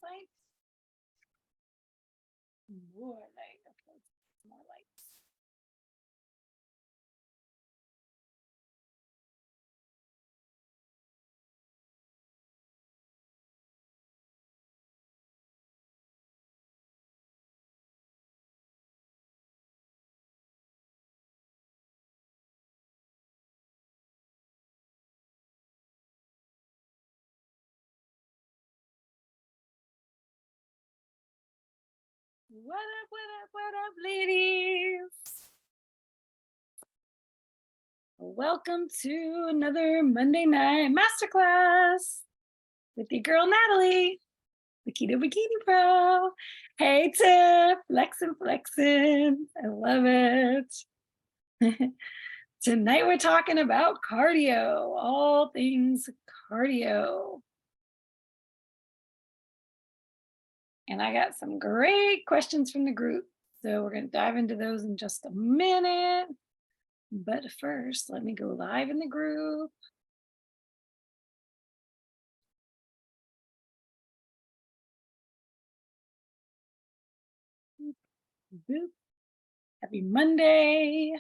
light? More light. Okay, more lights. What up, ladies? Welcome to another Monday night masterclass with your girl, Natalie, the Keto Bikini Pro. Hey, Tiff, flexin'. I love it. Tonight we're talking about cardio, all things cardio. And I got some great questions from the group. So we're going to dive into those in just a minute. But first, let me go live in the group. Boop. Happy Monday.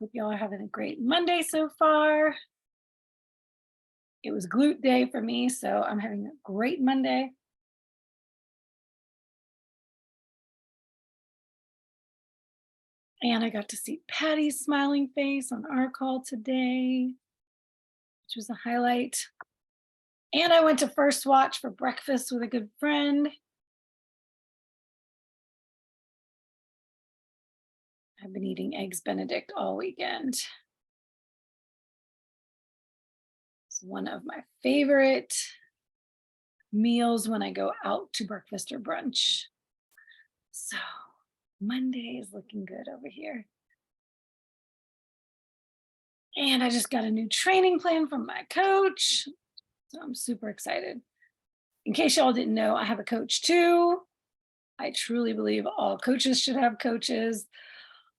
Hope y'all are having a great Monday so far. It was glute day for me, so I'm having a great Monday. And I got to see Patty's smiling face on our call today, which was a highlight. And I went to First Watch for breakfast with a good friend. I've been eating Eggs Benedict all weekend. It's one of my favorite meals when I go out to breakfast or brunch. So Monday is looking good over here. And I just got a new training plan from my coach. So I'm super excited. In case y'all didn't know, I have a coach too. I truly believe all coaches should have coaches.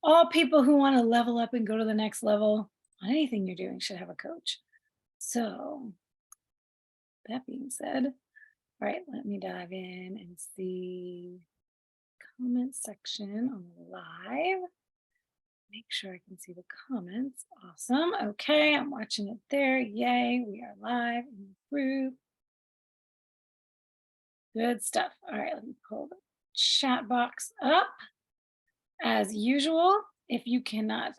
All people who want to level up and go to the next level on anything you're doing should have a coach. So that being said, all right, let me dive in and see comment section on the live. Make sure I can see the comments. Awesome. Okay, I'm watching it there. Yay, we are live in the group. Good stuff. All right, let me pull the chat box up. As usual, if you cannot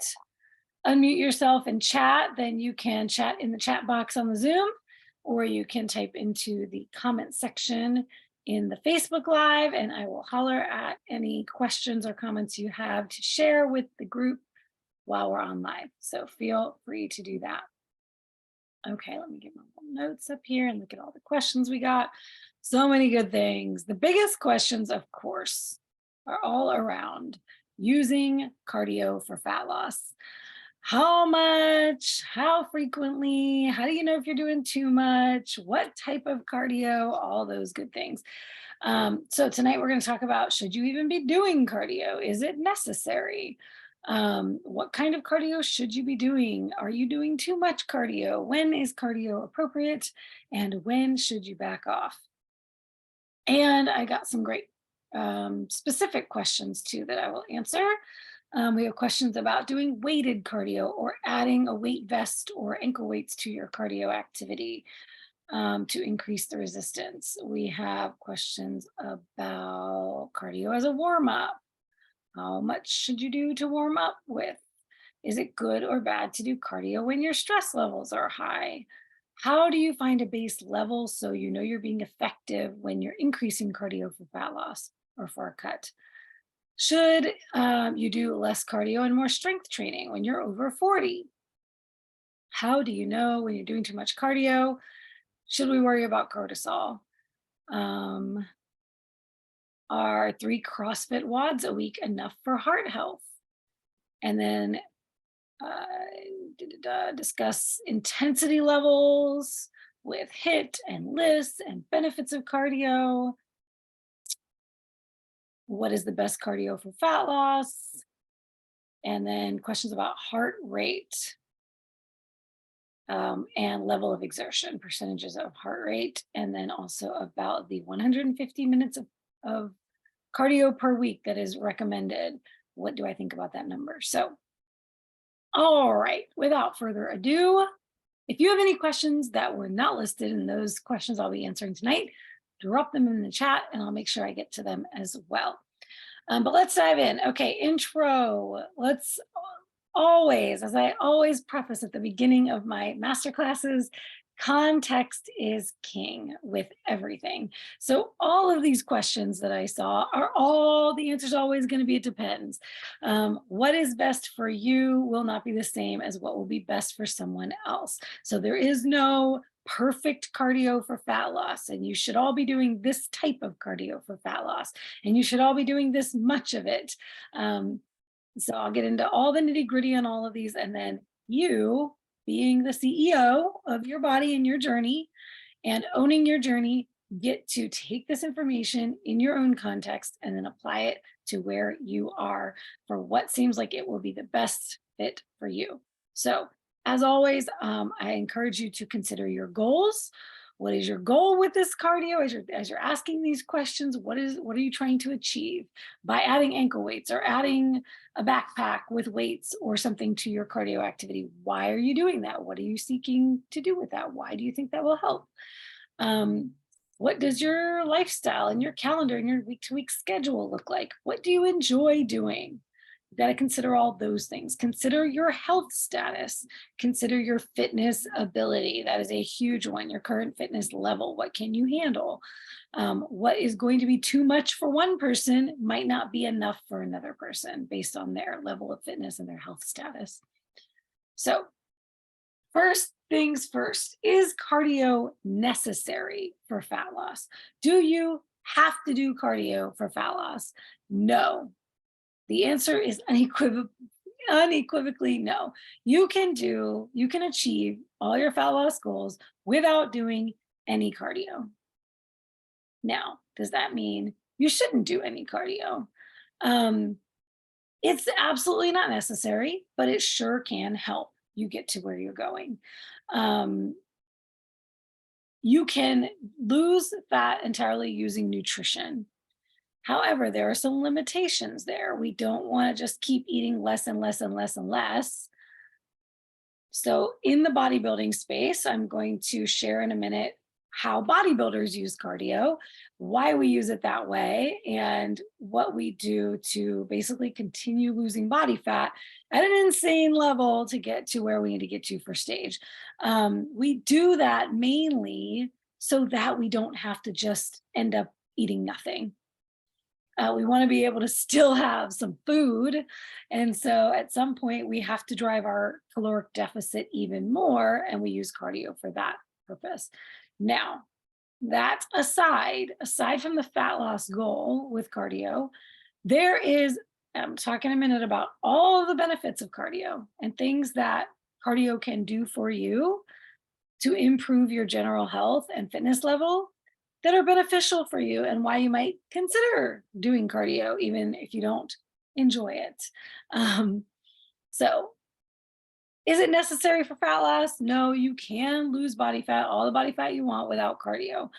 unmute yourself and chat, then you can chat in the chat box on the Zoom, or you can type into the comment section in the Facebook Live, and I will holler at any questions or comments you have to share with the group while we're on live. So feel free to do that. Okay, let me get my notes up here and look at all the questions we got. So many good things. The biggest questions, of course, are all around using cardio for fat loss. How much? How frequently? How do you know if you're doing too much? What type of cardio? All those good things. So tonight we're going to talk about, should you even be doing cardio? Is it necessary? What kind of cardio should you be doing? Are you doing too much cardio? When is cardio appropriate? And when should you back off? And I got some great specific questions too that I will answer. We have questions about doing weighted cardio or adding a weight vest or ankle weights to your cardio activity to increase the resistance. We have questions about cardio as a warm-up. How much should you do to warm up with? Is it good or bad to do cardio when your stress levels are high? How do you find a base level so you know you're being effective when you're increasing cardio for fat loss or for a cut? Should you do less cardio and more strength training when you're over 40? How do you know when you're doing too much cardio? Should we worry about cortisol? Are 3 CrossFit WODs a week enough for heart health? And then discuss intensity levels with HIIT and LISS and benefits of cardio. What is the best cardio for fat loss? And then questions about heart rate. and level of exertion, percentages of heart rate, and then also about the 150 minutes of cardio per week that is recommended. What do I think about that number? So, all right, without further ado, if you have any questions that were not listed in those questions I'll be answering tonight, drop them in the chat and I'll make sure I get to them as well. But let's dive in. Okay, intro. Let's always, as I always preface at the beginning of my master classes, context is king with everything. So all of these questions that I saw are all, the answer is always going to be, it depends. What is best for you will not be the same as what will be best for someone else. So there is no perfect cardio for fat loss, and you should all be doing this type of cardio for fat loss, and you should all be doing this much of it. So I'll get into all the nitty gritty on all of these, and then you, being the CEO of your body and your journey and owning your journey, get to take this information in your own context and then apply it to where you are for what seems like it will be the best fit for you. So as always, I encourage you to consider your goals. What is your goal with this cardio? As you're asking these questions, what are you trying to achieve by adding ankle weights or adding a backpack with weights or something to your cardio activity? Why are you doing that? What are you seeking to do with that? Why do you think that will help? What does your lifestyle and your calendar and your week-to-week schedule look like? What do you enjoy doing? You got to consider all those things. Consider your health status. Consider your fitness ability. That is a huge one. Your current fitness level. What can you handle? What is going to be too much for one person might not be enough for another person based on their level of fitness and their health status. So first things first, is cardio necessary for fat loss? Do you have to do cardio for fat loss? No. The answer is unequivocally no. You can achieve all your fat loss goals without doing any cardio. Now, does that mean you shouldn't do any cardio? It's absolutely not necessary, but it sure can help you get to where you're going. You can lose fat entirely using nutrition. However, there are some limitations there. We don't want to just keep eating less and less and less and less. So in the bodybuilding space, I'm going to share in a minute how bodybuilders use cardio, why we use it that way, and what we do to basically continue losing body fat at an insane level to get to where we need to get to for stage. We do that mainly so that we don't have to just end up eating nothing. We want to be able to still have some food. And so at some point, we have to drive our caloric deficit even more, and we use cardio for that purpose. Now, that aside from the fat loss goal with cardio, there is, I'm talking a minute about all of the benefits of cardio and things that cardio can do for you to improve your general health and fitness level that are beneficial for you, and why you might consider doing cardio even if you don't enjoy it. So is it necessary for fat loss? No, you can lose body fat, all the body fat you want, without cardio.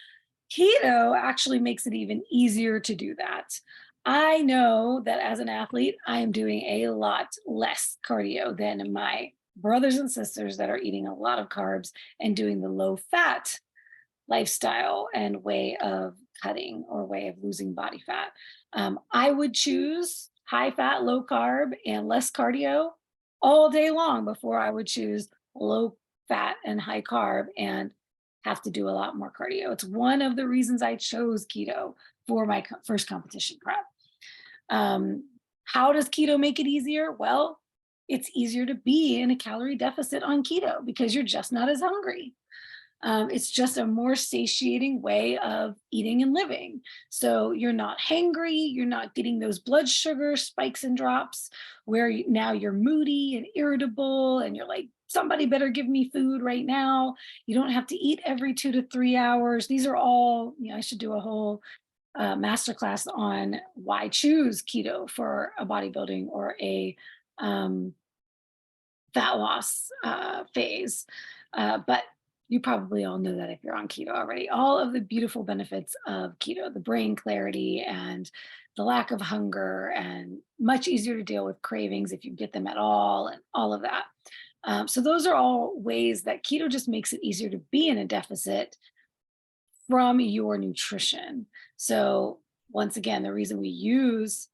Keto actually makes it even easier to do that. I know that as an athlete, I am doing a lot less cardio than my brothers and sisters that are eating a lot of carbs and doing the low fat lifestyle and way of cutting or way of losing body fat. I would choose high fat, low carb, and less cardio all day long before I would choose low fat and high carb and have to do a lot more cardio. It's one of the reasons I chose keto for my first competition prep. How does keto make it easier? Well, it's easier to be in a calorie deficit on keto because you're just not as hungry. It's just a more satiating way of eating and living. So you're not hangry, you're not getting those blood sugar spikes and drops where now you're moody and irritable and you're like, somebody better give me food right now. You don't have to eat every 2 to 3 hours. These are all, I should do a whole masterclass on why choose keto for a bodybuilding or a fat loss phase. But you probably all know that if you're on keto already. All of the beautiful benefits of keto, the brain clarity and the lack of hunger, and much easier to deal with cravings if you get them at all, and all of that. So those are all ways that keto just makes it easier to be in a deficit from your nutrition. So once again, the reason we use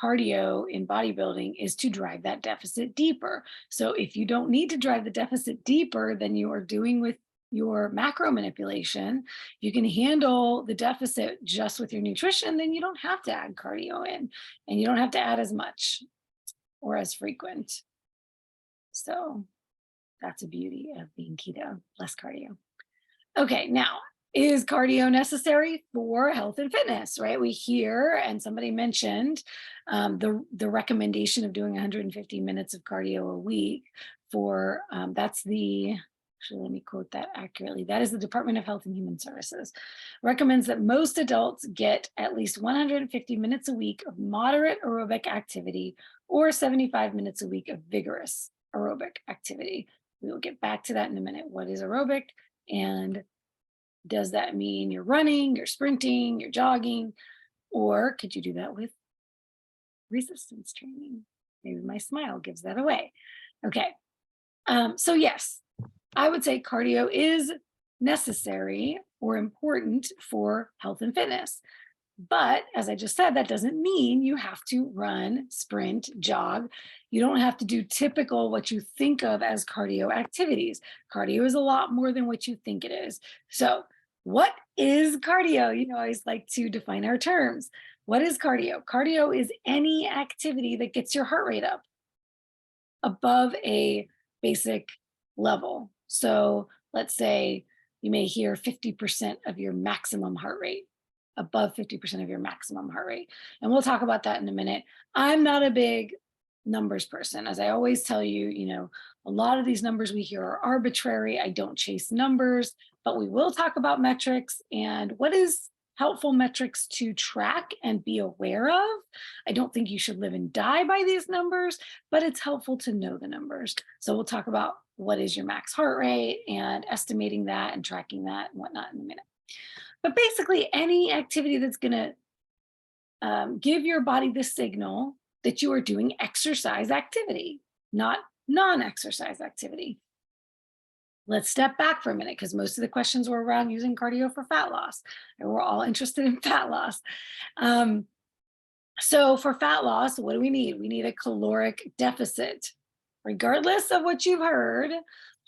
cardio in bodybuilding is to drive that deficit deeper. So if you don't need to drive the deficit deeper than you are doing with your macro manipulation, you can handle the deficit just with your nutrition, then you don't have to add cardio in, and you don't have to add as much or as frequent. So that's a beauty of being keto, less cardio. Okay, now, is cardio necessary for health and fitness, right? We hear, and somebody mentioned the recommendation of doing 150 minutes of cardio a week for, actually, let me quote that accurately. That is the Department of Health and Human Services. Recommends that most adults get at least 150 minutes a week of moderate aerobic activity or 75 minutes a week of vigorous aerobic activity. We will get back to that in a minute. What is aerobic? And does that mean you're running, you're sprinting, you're jogging, or could you do that with resistance training? Maybe my smile gives that away. Okay, so yes, I would say cardio is necessary or important for health and fitness. But as I just said, that doesn't mean you have to run, sprint, jog. You don't have to do typical what you think of as cardio activities. Cardio is a lot more than what you think it is. So what is cardio? You know, I always like to define our terms. What is cardio? Cardio is any activity that gets your heart rate up above a basic level. So let's say you may hear 50% of your maximum heart rate, above 50% of your maximum heart rate. And we'll talk about that in a minute. I'm not a big numbers person. As I always tell you, you know, a lot of these numbers we hear are arbitrary. I don't chase numbers, but we will talk about metrics and what is helpful metrics to track and be aware of. I don't think you should live and die by these numbers, but it's helpful to know the numbers. So we'll talk about what is your max heart rate and estimating that and tracking that and whatnot in a minute. But basically, any activity that's going to give your body the signal that you are doing exercise activity, not non-exercise activity. Let's step back for a minute because most of the questions were around using cardio for fat loss, and we're all interested in fat loss. So for fat loss, what do we need? We need a caloric deficit. Regardless of what you've heard,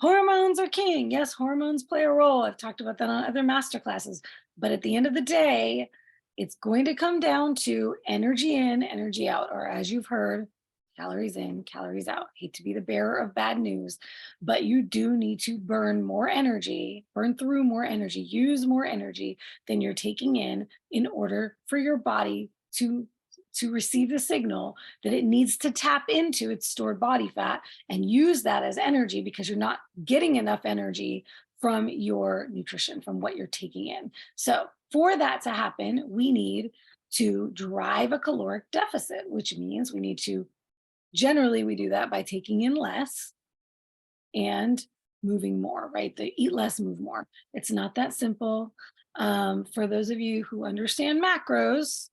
hormones are king. Yes, hormones play a role. I've talked about that on other masterclasses. But at the end of the day, it's going to come down to energy in, energy out, or as you've heard, calories in, calories out. Hate to be the bearer of bad news, but you do need to burn more energy, burn through more energy, use more energy than you're taking in order for your body to receive the signal that it needs to tap into its stored body fat and use that as energy because you're not getting enough energy from your nutrition, from what you're taking in. So for that to happen, we need to drive a caloric deficit, which means we need to, generally we do that by taking in less and moving more, right? The eat less, move more. It's not that simple. For those of you who understand macros,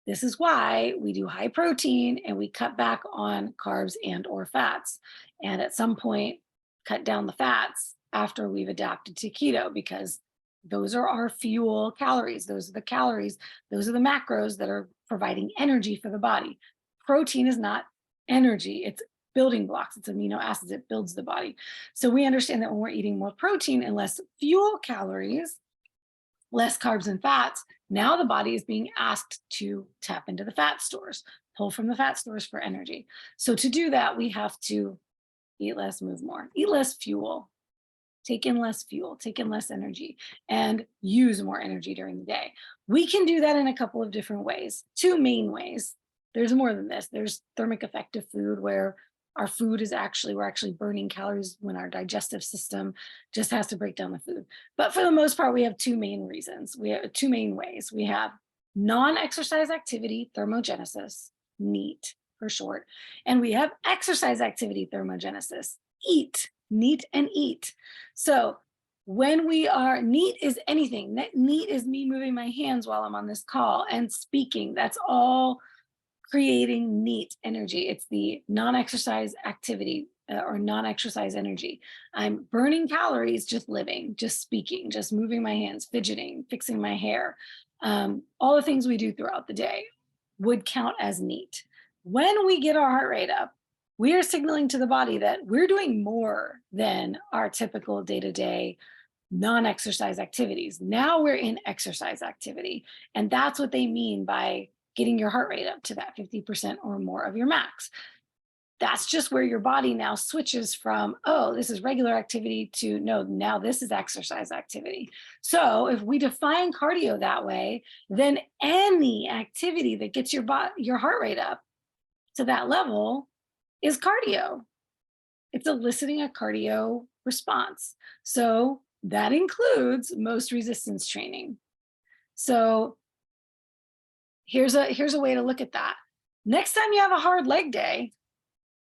this is why we do high protein and we cut back on carbs and or fats. And at some point, cut down the fats after we've adapted to keto, because those are our fuel calories. Those are the calories. Those are the macros that are providing energy for the body. Protein is not energy. It's building blocks. It's amino acids. It builds the body. So we understand that when we're eating more protein and less fuel calories, less carbs and fats, now the body is being asked to tap into the fat stores, pull from the fat stores for energy. So to do that, we have to eat less, move more, eat less fuel, take in less fuel, take in less energy, and use more energy during the day. We can do that in a couple of different ways, two main ways. There's more than this. There's thermic effective food, where our food is we're actually burning calories when our digestive system just has to break down the food. But for the most part, we have two main reasons. We have two main ways. We have non-exercise activity thermogenesis, NEAT for short, and we have exercise activity thermogenesis, EAT NEAT and EAT. So when we are, NEAT is anything. NEAT is me moving my hands while I'm on this call and speaking. That's all creating NEAT energy. It's the non-exercise activity or non-exercise energy. I'm burning calories just living, just speaking, just moving my hands, fidgeting, fixing my hair. All the things we do throughout the day would count as NEAT. When we get our heart rate up, we are signaling to the body that we're doing more than our typical day-to-day non-exercise activities. Now we're in exercise activity. And that's what they mean by getting your heart rate up to that 50% or more of your max. That's just where your body now switches from, oh, this is regular activity to no, now this is exercise activity. So if we define cardio that way, then any activity that gets your heart rate up to that level is cardio. It's eliciting a cardio response. So that includes most resistance training. So here's a way to look at that. Next time you have a hard leg day,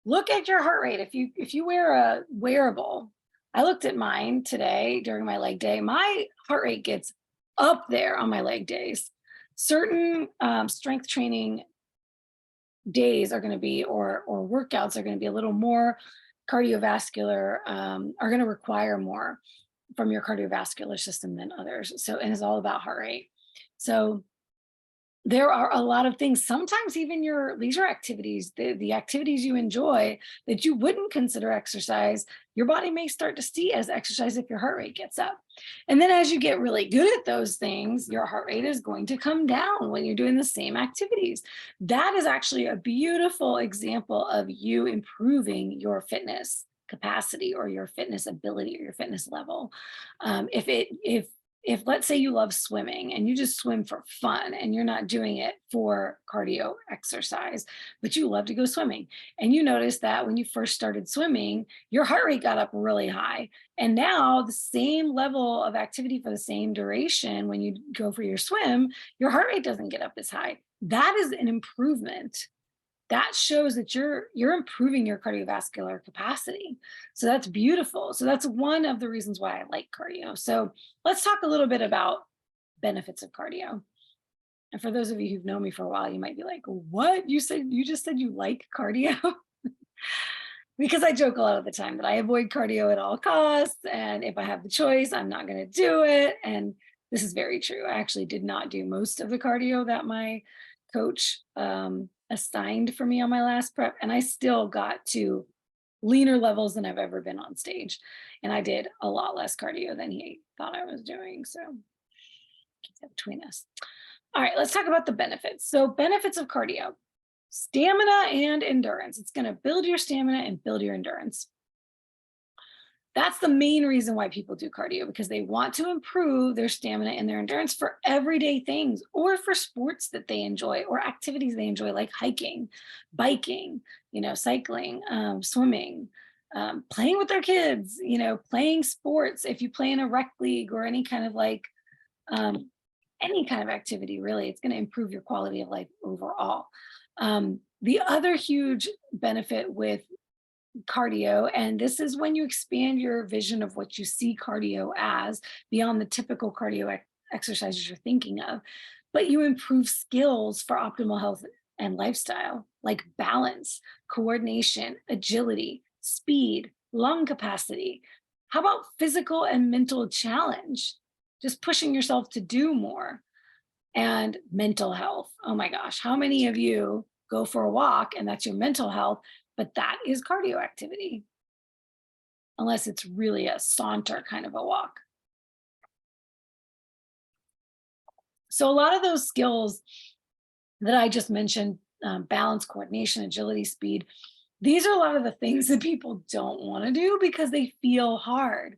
look at your heart rate. If you wear a wearable, I looked at mine today during my leg day. My heart rate gets up there on my leg days. Certain strength training days are going to be, or workouts are going to be a little more cardiovascular, are going to require more from your cardiovascular system than others. So, and it's all about heart rate. So there are a lot of things, sometimes even your leisure activities, the activities you enjoy that you wouldn't consider exercise, your body may start to see as exercise if your heart rate gets up. And then as you get really good at those things, your heart rate is going to come down when you're doing the same activities. That is actually a beautiful example of you improving your fitness capacity or your fitness ability or your fitness level. If let's say you love swimming and you just swim for fun and you're not doing it for cardio exercise, but you love to go swimming, and you notice that when you first started swimming, your heart rate got up really high. And now the same level of activity for the same duration, when you go for your swim, your heart rate doesn't get up as high. That is an improvement. That shows that you're improving your cardiovascular capacity. So that's beautiful. So that's one of the reasons why I like cardio. So let's talk a little bit about benefits of cardio. And for those of you who've known me for a while, you might be like, what? You just said you like cardio? Because I joke a lot of the time that I avoid cardio at all costs. And if I have the choice, I'm not going to do it. And this is very true. I actually did not do most of the cardio that my coach assigned for me on my last prep, and I still got to leaner levels than I've ever been on stage. And I did a lot less cardio than he thought I was doing. So keep that between us. All right, let's talk about the benefits. So benefits of cardio: stamina and endurance. It's going to build your stamina and build your endurance. That's the main reason why people do cardio, because they want to improve their stamina and their endurance for everyday things, or for sports that they enjoy or activities they enjoy, like hiking, biking, cycling, swimming, playing with their kids, playing sports. If you play in a rec league or any kind of any kind of activity, really, it's going to improve your quality of life overall. The other huge benefit with cardio, and this is when you expand your vision of what you see cardio as beyond the typical cardio exercises you're thinking of, but you improve skills for optimal health and lifestyle, like balance, coordination, agility, speed, lung capacity. How about physical and mental challenge? Just pushing yourself to do more. And mental health. Oh my gosh, how many of you go for a walk and that's your mental health? But that is cardio activity, unless it's really a saunter kind of a walk. So a lot of those skills that I just mentioned, balance, coordination, agility, speed, these are a lot of the things that people don't want to do because they feel hard.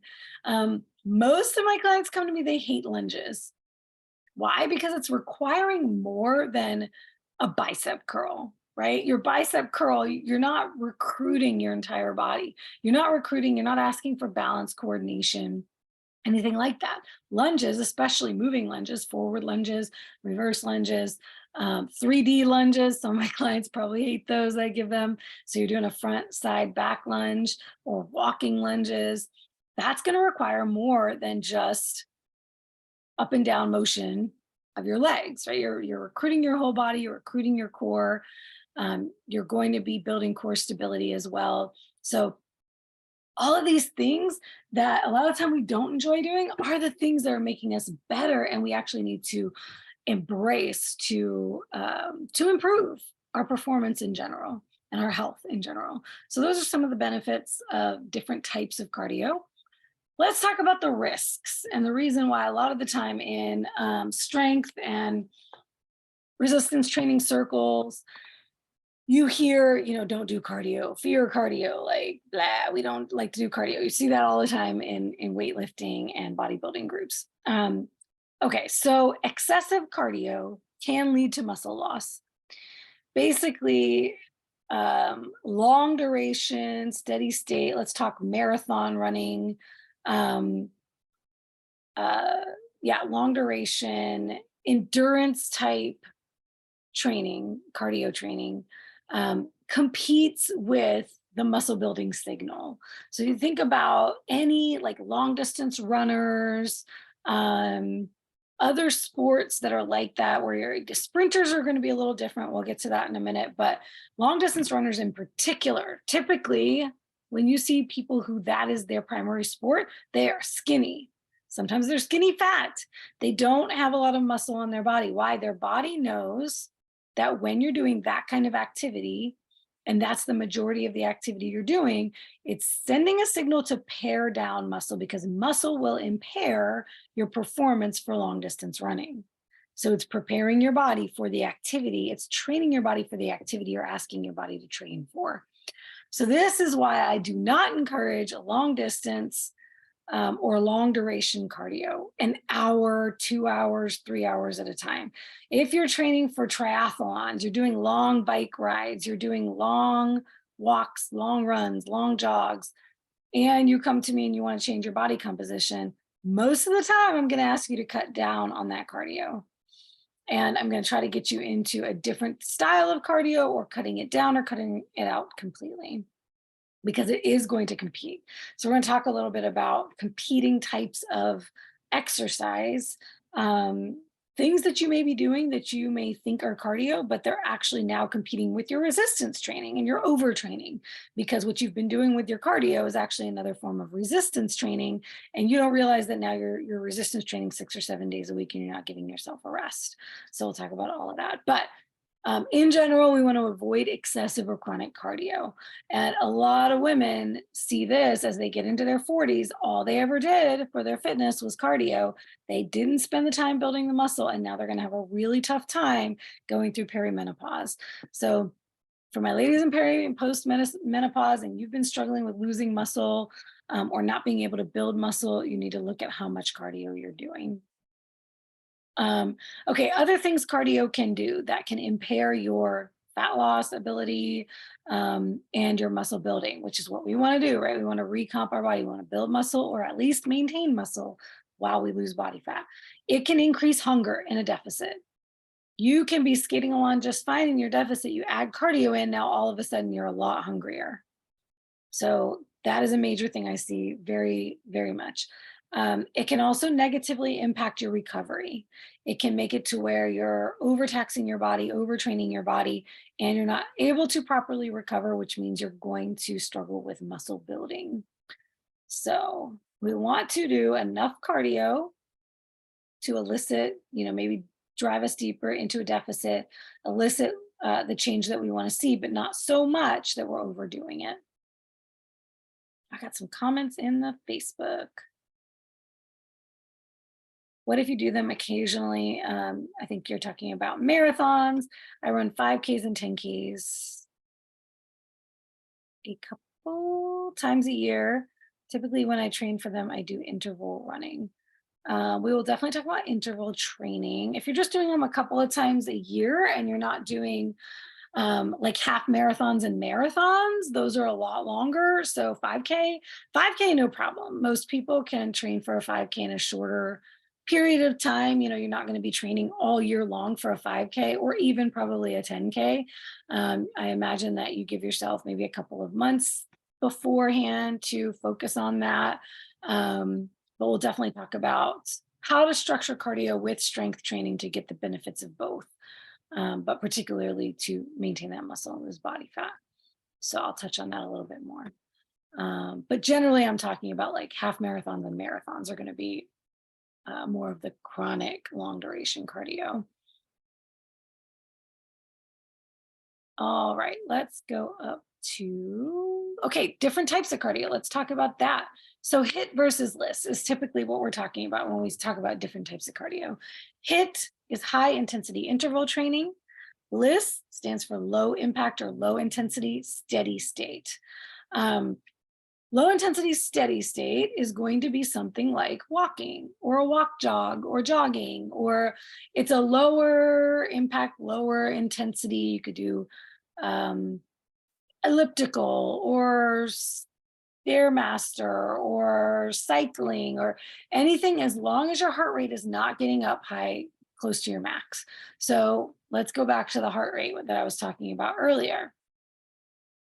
Most of my clients come to me, they hate lunges. Why? Because it's requiring more than a bicep curl. Right? Your bicep curl, you're not recruiting your entire body. You're not asking for balance, coordination, anything like that. Lunges, especially moving lunges, forward lunges, reverse lunges, 3D lunges, some of my clients probably hate those I give them. So you're doing a front, side, back lunge or walking lunges. That's going to require more than just up and down motion of your legs, right? You're recruiting your whole body, you're recruiting your core. You're going to be building core stability as well. So all of these things that a lot of time we don't enjoy doing are the things that are making us better, and we actually need to embrace to improve our performance in general and our health in general. So those are some of the benefits of different types of cardio. Let's talk about the risks and the reason why a lot of the time in strength and resistance training circles, you hear, you know, don't do cardio, fear cardio, like blah, we don't like to do cardio. You see that all the time in weightlifting and bodybuilding groups. Okay, so excessive cardio can lead to muscle loss. Basically, long duration, steady state, let's talk marathon running, long duration, endurance type training, cardio training, competes with the muscle building signal. So you think about any like long distance runners, other sports that are like that, where sprinters are going to be a little different. We'll get to that in a minute, but long distance runners in particular, typically when you see people who that is their primary sport, they are skinny. Sometimes they're skinny fat. They don't have a lot of muscle on their body. Why? Their body knows that when you're doing that kind of activity, and that's the majority of the activity you're doing, it's sending a signal to pare down muscle, because muscle will impair your performance for long distance running. So it's preparing your body for the activity. It's training your body for the activity you're asking your body to train for. So this is why I do not encourage a long distance or long duration cardio, an hour, 2 hours, 3 hours at a time. If you're training for triathlons, you're doing long bike rides, you're doing long walks, long runs, long jogs, and you come to me and you want to change your body composition, most of the time I'm going to ask you to cut down on that cardio. And I'm going to try to get you into a different style of cardio, or cutting it down or cutting it out completely, because it is going to compete. So we're going to talk a little bit about competing types of exercise, things that you may be doing that you may think are cardio, but they're actually now competing with your resistance training and your overtraining, because what you've been doing with your cardio is actually another form of resistance training, and you don't realize that now you're resistance training 6 or 7 days a week and you're not giving yourself a rest. So we'll talk about all of that. But in general, we want to avoid excessive or chronic cardio. And a lot of women see this as they get into their 40s. All they ever did for their fitness was cardio. They didn't spend the time building the muscle, and now they're going to have a really tough time going through perimenopause. So for my ladies in peri and post menopause, and you've been struggling with losing muscle or not being able to build muscle, you need to look at how much cardio you're doing. Okay, other things cardio can do that can impair your fat loss ability and your muscle building, which is what we want to do, right? We want to recomp our body. We want to build muscle, or at least maintain muscle while we lose body fat. It can increase hunger in a deficit. You can be skating along just fine in your deficit. You add cardio in, now all of a sudden you're a lot hungrier. So that is a major thing I see very, very much. It can also negatively impact your recovery. It can make it to where you're overtaxing your body, overtraining your body, and you're not able to properly recover, which means you're going to struggle with muscle building. So we want to do enough cardio to elicit, maybe drive us deeper into a deficit, elicit the change that we want to see, but not so much that we're overdoing it. I got some comments in the Facebook. What if you do them occasionally? I think you're talking about marathons. I run 5Ks and 10Ks a couple times a year. Typically when I train for them, I do interval running. We will definitely talk about interval training. If you're just doing them a couple of times a year and you're not doing like half marathons and marathons, those are a lot longer. So 5K, no problem. Most people can train for a 5K in a shorter period of time, you're not going to be training all year long for a 5K or even probably a 10K. I imagine that you give yourself maybe a couple of months beforehand to focus on that. But we'll definitely talk about how to structure cardio with strength training to get the benefits of both, but particularly to maintain that muscle and lose body fat. So I'll touch on that a little bit more. But generally, I'm talking about like half marathons and marathons are going to be more of the chronic long duration cardio. All right, let's go up to, okay, different types of cardio. Let's talk about that. So HIIT versus LISS is typically what we're talking about when we talk about different types of cardio. HIIT is high intensity interval training. LISS stands for low impact or low intensity steady state. Low intensity steady state is going to be something like walking or a walk jog or jogging, or it's a lower impact, lower intensity. You could do elliptical or Stairmaster or cycling or anything, as long as your heart rate is not getting up high close to your max. So let's go back to the heart rate that I was talking about earlier,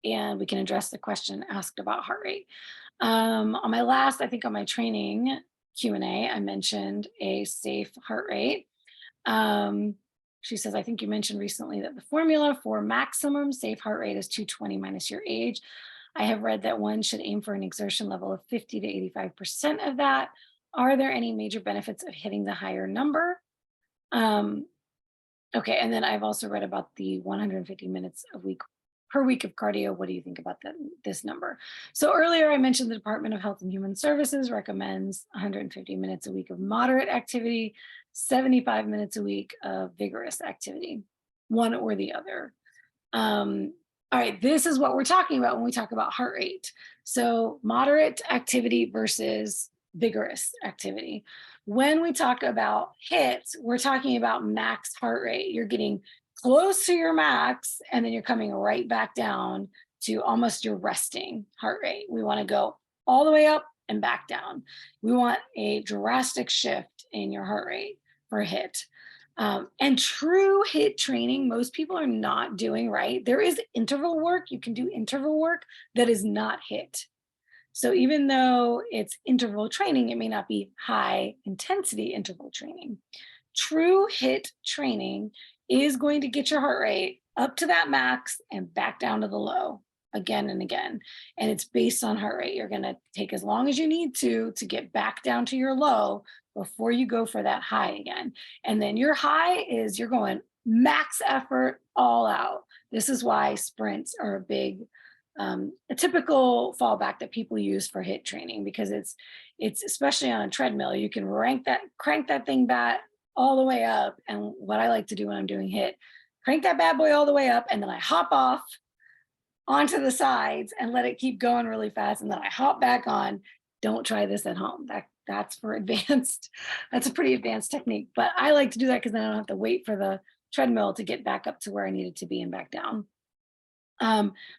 and we can address the question asked about heart rate. On my last, I think on my training Q&A, I mentioned a safe heart rate. She says, I think you mentioned recently that the formula for maximum safe heart rate is 220 minus your age. I have read that one should aim for an exertion level of 50 to 85% of that. Are there any major benefits of hitting the higher number? Okay, and then I've also read about the 150 minutes per week of cardio. What do you think about this number? So earlier I mentioned the Department of Health and Human Services recommends 150 minutes a week of moderate activity, 75 minutes a week of vigorous activity, one or the other. All right, this is what we're talking about when we talk about heart rate. So moderate activity versus vigorous activity. When we talk about HIIT, we're talking about max heart rate. You're getting close to your max, and then you're coming right back down to almost your resting heart rate. We want to go all the way up and back down. We want a drastic shift in your heart rate for HIIT. And true HIIT training, most people are not doing right. There is interval work. You can do interval work that is not HIIT. So even though it's interval training, it may not be high intensity interval training. True HIIT training is going to get your heart rate up to that max and back down to the low again and again. And it's based on heart rate. You're going to take as long as you need to get back down to your low before you go for that high again. And then your high is you're going max effort all out. This is why sprints are a typical fallback that people use for HIIT training, because it's especially on a treadmill, you can crank that thing back all the way up. And what I like to do when I'm doing HIIT, crank that bad boy all the way up, and then I hop off onto the sides and let it keep going really fast, and then I hop back on. Don't try this at home. That's for advanced. That's a pretty advanced technique, but I like to do that because then I don't have to wait for the treadmill to get back up to where I need it to be and back down.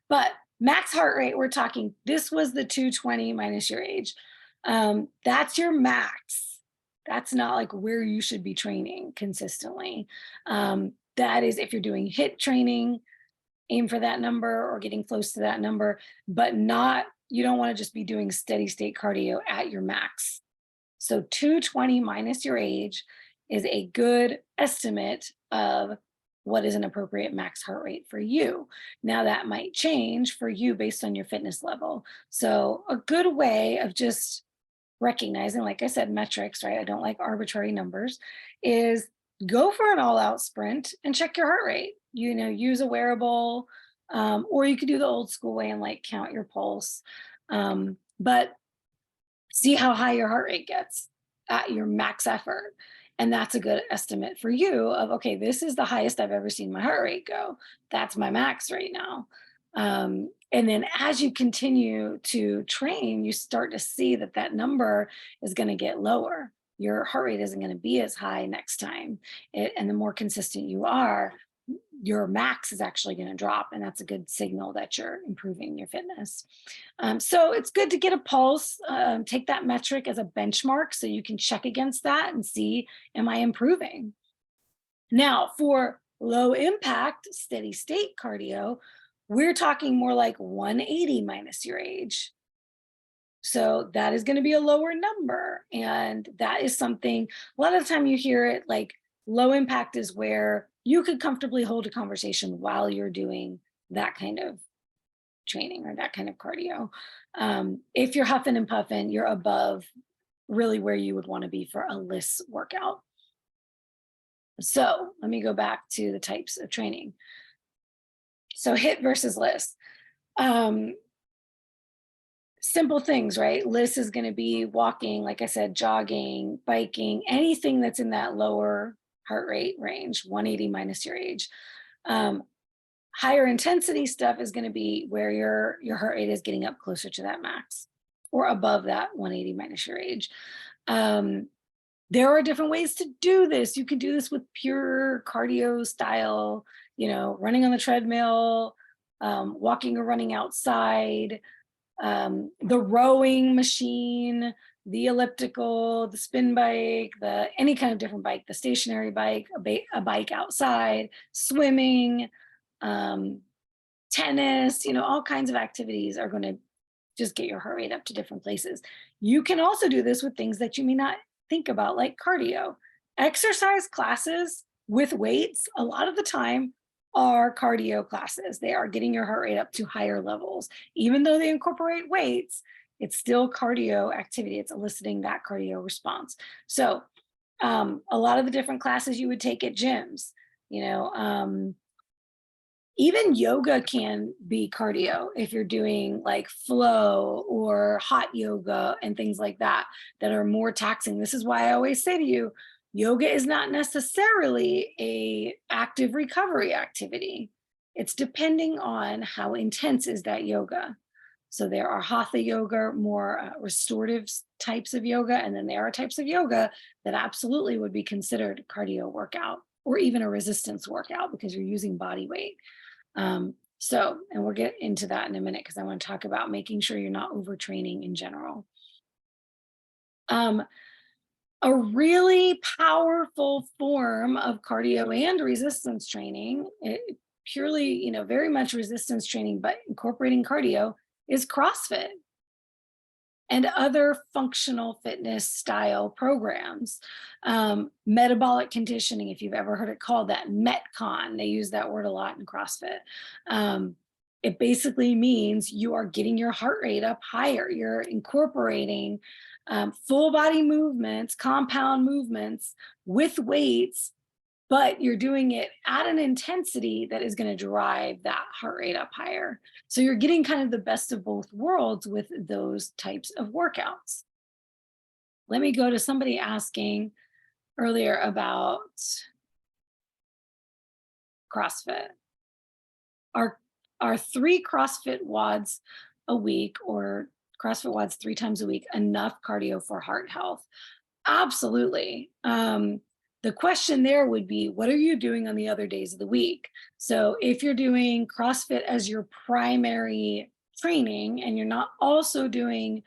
But max heart rate, we're talking, this was the 220 minus your age. That's your max. That's not like where you should be training consistently. That is if you're doing HIIT training, aim for that number or getting close to that number, but you don't want to just be doing steady state cardio at your max. So 220 minus your age is a good estimate of what is an appropriate max heart rate for you. Now that might change for you based on your fitness level. So a good way of just recognizing, like I said, metrics, right? I don't like arbitrary numbers, is go for an all-out sprint and check your heart rate. Use a wearable, or you could do the old school way and like count your pulse. But see how high your heart rate gets at your max effort. And that's a good estimate for you of, okay, this is the highest I've ever seen my heart rate go. That's my max right now. And then as you continue to train, you start to see that number is going to get lower. Your heart rate isn't going to be as high next time. And the more consistent you are, your max is actually going to drop, and that's a good signal that you're improving your fitness. So it's good to get a pulse, take that metric as a benchmark so you can check against that and see, am I improving? Now, for low impact, steady state cardio, we're talking more like 180 minus your age. So that is going to be a lower number. And that is something, a lot of the time you hear it like low impact is where you could comfortably hold a conversation while you're doing that kind of training or that kind of cardio. If you're huffing and puffing, you're above really where you would want to be for a LISS workout. So let me go back to the types of training. So HIIT versus LISS. Simple things, right? LISS is going to be walking, like I said, jogging, biking, anything that's in that lower heart rate range, 180 minus your age. Higher intensity stuff is going to be where your heart rate is getting up closer to that max or above that 180 minus your age. There are different ways to do this. You can do this with pure cardio style, running on the treadmill, walking or running outside, the rowing machine, the elliptical, the spin bike, any kind of different bike, the stationary bike, a bike outside, swimming, tennis, all kinds of activities are going to just get your heart rate up to different places. You can also do this with things that you may not think about, like cardio. Exercise classes with weights, a lot of the time, are cardio classes. They are getting your heart rate up to higher levels. Even though they incorporate weights, it's still cardio activity. It's eliciting that cardio response. So a lot of the different classes you would take at gyms, even yoga can be cardio if you're doing like flow or hot yoga and things like that are more taxing. This is why I always say to you, yoga is not necessarily an active recovery activity. It's depending on how intense is that yoga. So there are hatha yoga, more restorative types of yoga, and then there are types of yoga that absolutely would be considered cardio workout or even a resistance workout because you're using body weight. And we'll get into that in a minute because I want to talk about making sure you're not overtraining in general. A really powerful form of cardio and resistance training, purely, very much resistance training, but incorporating cardio, is CrossFit and other functional fitness style programs. Metabolic conditioning, if you've ever heard it called that, Metcon, they use that word a lot in CrossFit. It basically means you are getting your heart rate up higher. You're incorporating full body movements, compound movements with weights, but you're doing it at an intensity that is going to drive that heart rate up higher. So you're getting kind of the best of both worlds with those types of workouts. Let me go to somebody asking earlier about CrossFit. Are 3 CrossFit WODs a week or CrossFit WODs 3 times a week enough cardio for heart health? Absolutely. The question there would be, what are you doing on the other days of the week? So if you're doing CrossFit as your primary training and you're not also doing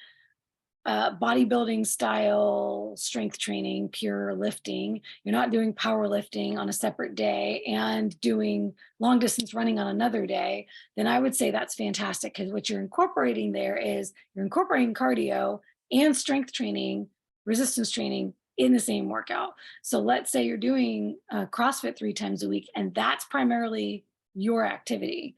bodybuilding style strength training, pure lifting, you're not doing powerlifting on a separate day and doing long distance running on another day, then I would say that's fantastic because what you're incorporating there is you're incorporating cardio and strength training, resistance training in the same workout. So let's say you're doing CrossFit 3 times a week and that's primarily your activity.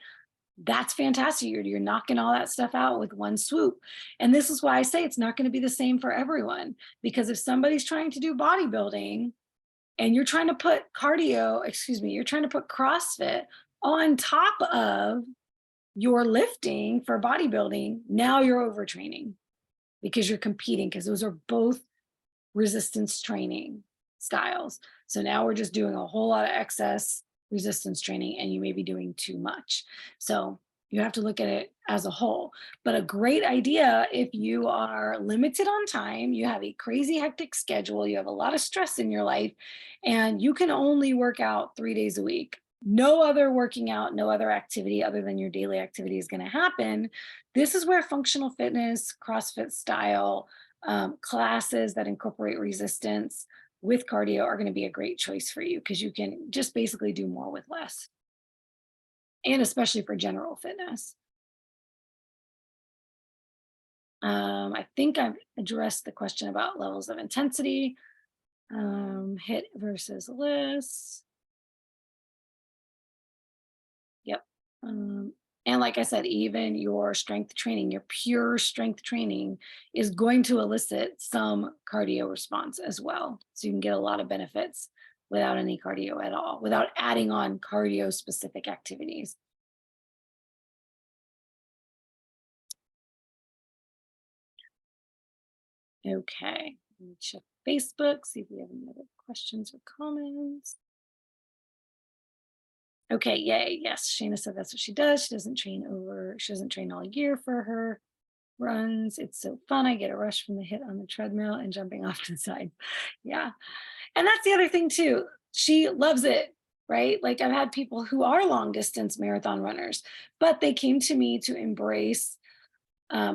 That's fantastic. You're knocking all that stuff out with one swoop. And this is why I say it's not going to be the same for everyone, because if somebody's trying to do bodybuilding and you're trying to put you're trying to put CrossFit on top of your lifting for bodybuilding, now you're overtraining because you're competing, because those are both resistance training styles. So now we're just doing a whole lot of excess resistance training and you may be doing too much. So you have to look at it as a whole. But a great idea if you are limited on time, you have a crazy hectic schedule, you have a lot of stress in your life, and you can only work out 3 days a week. no other working out, no other activity other than your daily activity is going to happen, this is where functional fitness, CrossFit style classes that incorporate resistance with cardio are going to be a great choice for you, because you can just basically do more with less, and especially for general fitness. I think I've addressed the question about levels of intensity, HIIT versus LISS. Yep. And like I said, even your strength training, your pure strength training is going to elicit some cardio response as well. So you can get a lot of benefits without any cardio at all, without adding on cardio specific activities. Okay, let me check Facebook, see if we have any other questions or comments. Okay, yay, yes, Shayna said that's what she does. She doesn't train all year for her runs. It's so fun. I get a rush from the hit on the treadmill and jumping off to the side. Yeah. And that's the other thing too. She loves it, right? Like, I've had people who are long distance marathon runners, but they came to me to embrace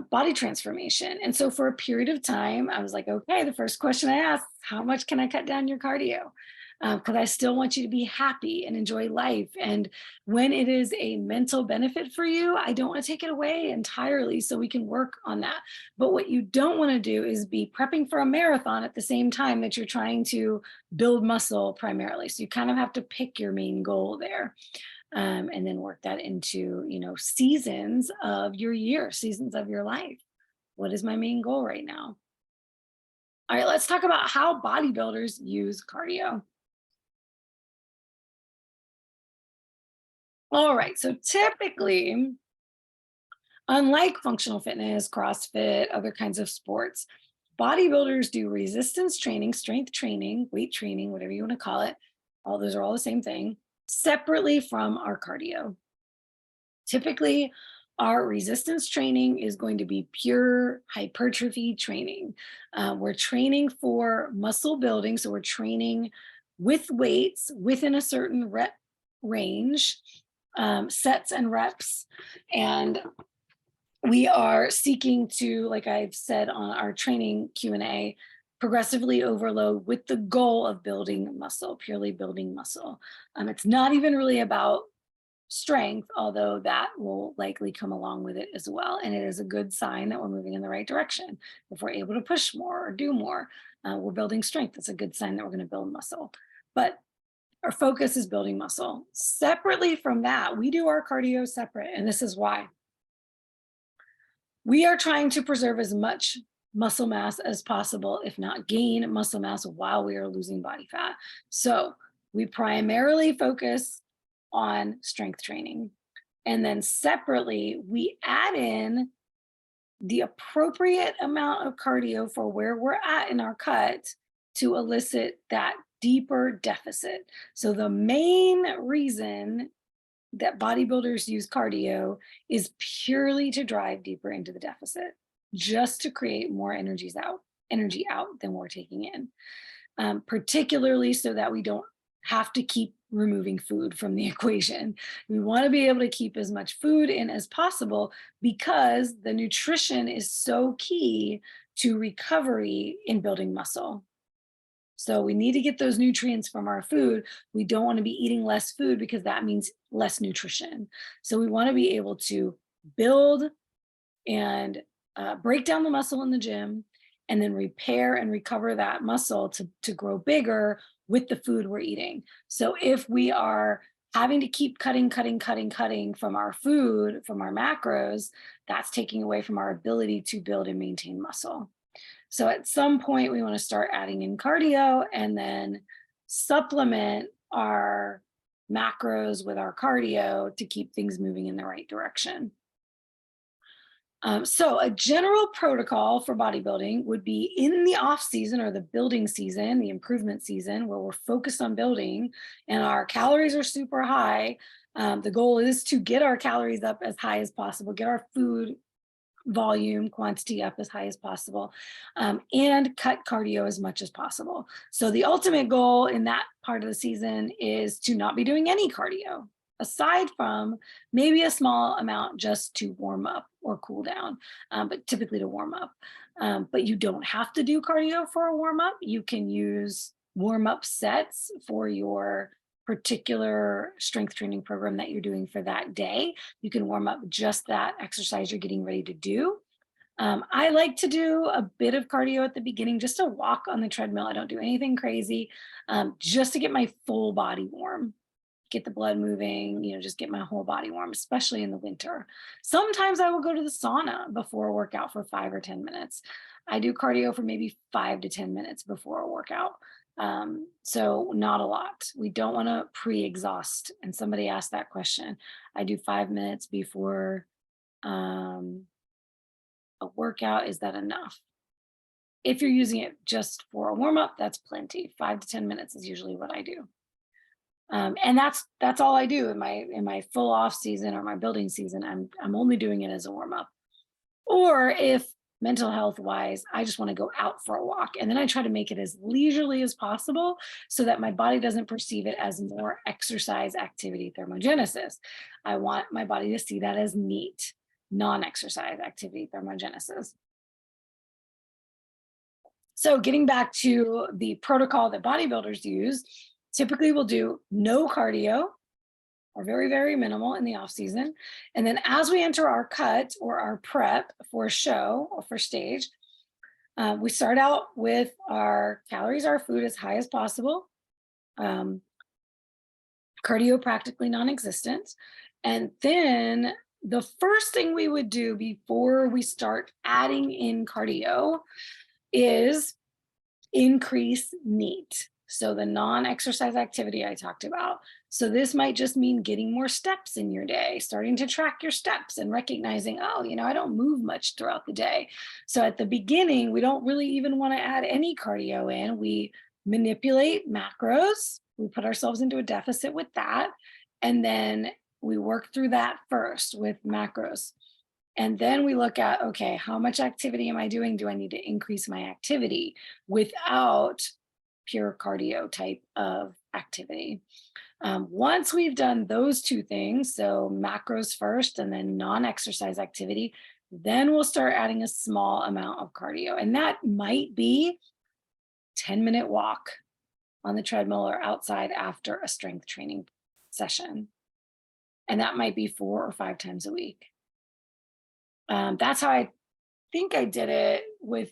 body transformation. And so for a period of time, I was like, okay, the first question I asked, how much can I cut down your cardio? Because I still want you to be happy and enjoy life. And when it is a mental benefit for you, I don't want to take it away entirely, so we can work on that. But what you don't want to do is be prepping for a marathon at the same time that you're trying to build muscle primarily. So you kind of have to pick your main goal there. And then work that into, seasons of your year, seasons of your life. What is my main goal right now? All right, let's talk about how bodybuilders use cardio. All right, so typically, unlike functional fitness, CrossFit, other kinds of sports, bodybuilders do resistance training, strength training, weight training, whatever you want to call it. All those are all the same thing, separately from our cardio. Typically, our resistance training is going to be pure hypertrophy training. We're training for muscle building, so we're training with weights within a certain rep range, sets and reps. And we are seeking to, like I've said on our training Q&A, progressively overload with the goal of building muscle, purely building muscle. It's not even really about strength, although that will likely come along with it as well. And it is a good sign that we're moving in the right direction. If we're able to push more or do more, we're building strength. That's a good sign that we're going to build muscle. But our focus is building muscle. Separately from that, we do our cardio separate. And this is why. We are trying to preserve as much muscle mass as possible, if not gain muscle mass while we are losing body fat. So we primarily focus on strength training. And then separately, we add in the appropriate amount of cardio for where we're at in our cut to elicit that deeper deficit. So the main reason that bodybuilders use cardio is purely to drive deeper into the deficit, just to create more energy out than we're taking in, particularly so that we don't have to keep removing food from the equation. We want to be able to keep as much food in as possible, because the nutrition is so key to recovery in building muscle. So we need to get those nutrients from our food. We don't want to be eating less food, because that means less nutrition. So we want to be able to build and break down the muscle in the gym, and then repair and recover that muscle to grow bigger with the food we're eating. So if we are having to keep cutting from our food, from our macros, that's taking away from our ability to build and maintain muscle. So at some point, we want to start adding in cardio, and then supplement our macros with our cardio to keep things moving in the right direction. So a general protocol for bodybuilding would be in the off season, or the building season, the improvement season, where we're focused on building and our calories are super high. The goal is to get our calories up as high as possible, get our food volume quantity up as high as possible, and cut cardio as much as possible. So the ultimate goal in that part of the season is to not be doing any cardio, aside from maybe a small amount just to warm up or cool down, but typically to warm up. But you don't have to do cardio for a warm up. You can use warm up sets for your particular strength training program that you're doing for that day. You can warm up just that exercise you're getting ready to do. I like to do a bit of cardio at the beginning, just to walk on the treadmill. I don't do anything crazy, just to get my full body warm, get the blood moving, just get my whole body warm, especially in the winter. Sometimes I will go to the sauna before a workout for 5 or 10 minutes. I do cardio for maybe 5 to 10 minutes before a workout. So not a lot. We don't want to pre-exhaust. And somebody asked that question. I do 5 minutes before a workout. Is that enough? If you're using it just for a warm-up, that's plenty. 5 to 10 minutes is usually what I do. And that's all I do in my full off season or my building season. I'm only doing it as a warm-up. Or if mental health wise, I just want to go out for a walk, and then I try to make it as leisurely as possible so that my body doesn't perceive it as more exercise activity thermogenesis. I want my body to see that as neat, non-exercise activity thermogenesis. So getting back to the protocol that bodybuilders use, typically we'll do no cardio or very, very minimal in the off season. And then as we enter our cut or our prep for show or for stage, we start out with our calories, our food as high as possible. Cardio practically non-existent. And then the first thing we would do before we start adding in cardio is increase NEAT. So the non-exercise activity I talked about. So this might just mean getting more steps in your day, starting to track your steps and recognizing, oh, I don't move much throughout the day. So at the beginning, we don't really even want to add any cardio in. We manipulate macros. We put ourselves into a deficit with that. And then we work through that first with macros. And then we look at, okay, how much activity am I doing? Do I need to increase my activity without pure cardio type of activity? Once we've done those two things, so macros first and then non-exercise activity, then we'll start adding a small amount of cardio. And that might be 10-minute walk on the treadmill or outside after a strength training session. And that might be 4 or 5 times a week. That's how I think I did it with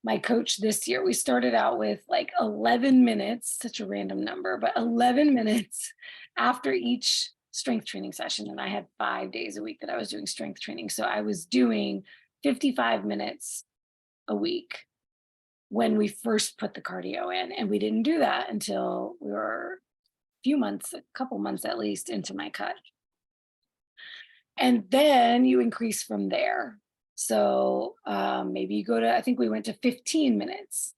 my coach this year. We started out with like 11 minutes, such a random number, but 11 minutes after each strength training session. And I had 5 days a week that I was doing strength training. So I was doing 55 minutes a week when we first put the cardio in. And we didn't do that until we were a couple months at least into my cut. And then you increase from there. So maybe you go to, I think we went to 15 minutes.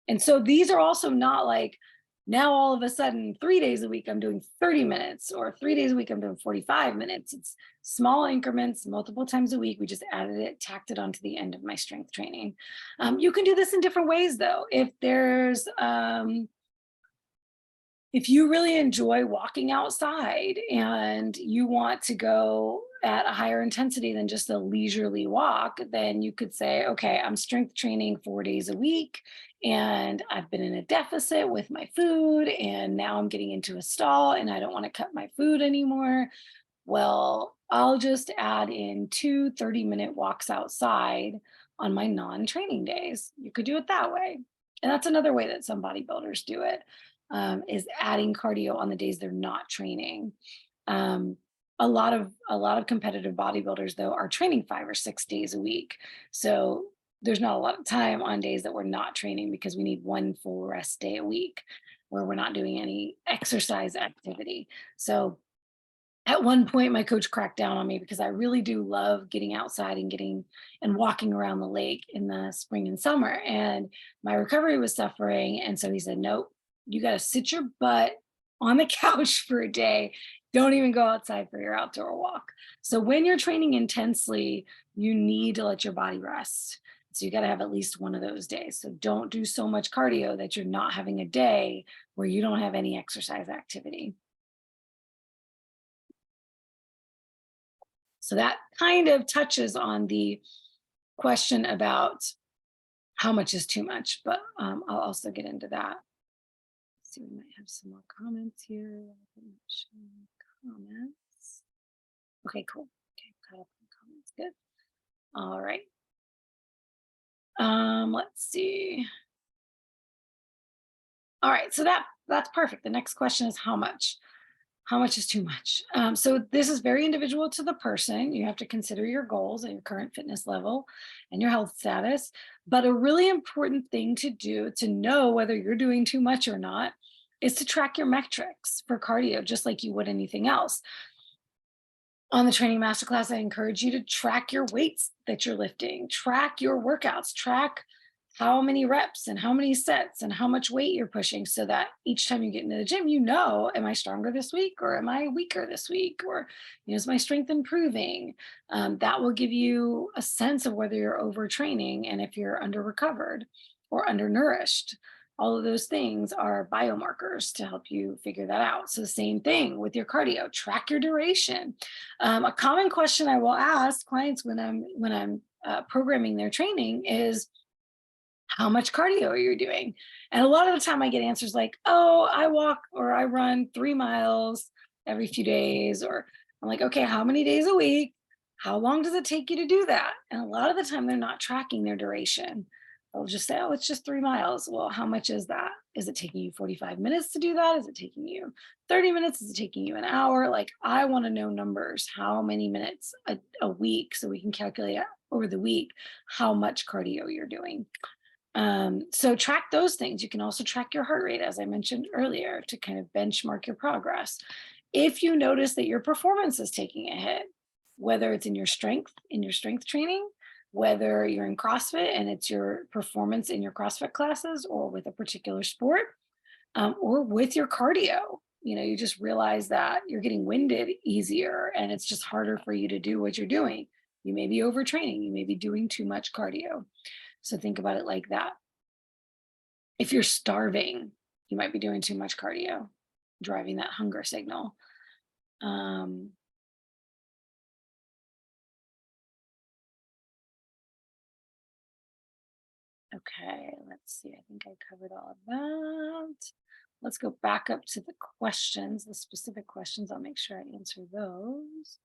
And so these are also not like, now all of a sudden 3 days a week I'm doing 30 minutes, or 3 days a week I'm doing 45 minutes. It's small increments, multiple times a week. We just added it, tacked it onto the end of my strength training. You can do this in different ways though. If you really enjoy walking outside and you want to go at a higher intensity than just a leisurely walk, then you could say, okay, I'm strength training 4 days a week and I've been in a deficit with my food and now I'm getting into a stall and I don't want to cut my food anymore. Well, I'll just add in 2 30-minute walks outside on my non-training days. You could do it that way. And that's another way that some bodybuilders do it. Is adding cardio on the days they're not training. A lot of competitive bodybuilders though are training 5 or 6 days a week. So there's not a lot of time on days that we're not training because we need 1 full rest day a week where we're not doing any exercise activity. So at one point my coach cracked down on me because I really do love getting outside and walking around the lake in the spring and summer. And my recovery was suffering. And so he said, nope, you got to sit your butt on the couch for a day Don't even go outside for your outdoor walk. So when you're training intensely, you need to let your body rest. So you got to have at least one of those days. So don't do so much cardio that you're not having a day where you don't have any exercise activity. So that kind of touches on the question about how much is too much, but I'll also get into that. Let's see, we might have some more comments here. Comments. Okay, cool. Okay, caught up in comments. Good. All right. Let's see. All right, so that's perfect. The next question is how much? How much is too much? So this is very individual to the person. You have to consider your goals and your current fitness level and your health status. But a really important thing to do to know whether you're doing too much or not is to track your metrics for cardio, just like you would anything else. On the training masterclass, I encourage you to track your weights that you're lifting, track your workouts, track how many reps and how many sets and how much weight you're pushing, so that each time you get into the gym, you know, am I stronger this week or am I weaker this week? Or, you know, is my strength improving? That will give you a sense of whether you're overtraining and if you're under recovered or undernourished. All of those things are biomarkers to help you figure that out. So the same thing with your cardio, track your duration. A common question I will ask clients when I'm programming their training is, how much cardio are you doing? And a lot of the time I get answers like, oh, I walk or I run 3 miles every few days. Or I'm like, okay, how many days a week? How long does it take you to do that? And a lot of the time they're not tracking their duration. They'll just say, oh, it's just 3 miles. Well, how much is that? Is it taking you 45 minutes to do that? Is it taking you 30 minutes? Is it taking you an hour? Like, I want to know numbers, how many minutes a week, so we can calculate over the week how much cardio you're doing. So track those things. You can also track your heart rate, as I mentioned earlier, to kind of benchmark your progress. If you notice that your performance is taking a hit, whether it's in your strength training, whether you're in CrossFit and it's your performance in your CrossFit classes or with a particular sport, or with your cardio, you know, you just realize that you're getting winded easier and it's just harder for you to do what you're doing. You may be overtraining, you may be doing too much cardio. So think about it like that. If you're starving, you might be doing too much cardio, driving that hunger signal. Okay, let's see. I think I covered all of that. Let's go back up to the questions, the specific questions. I'll make sure I answer those.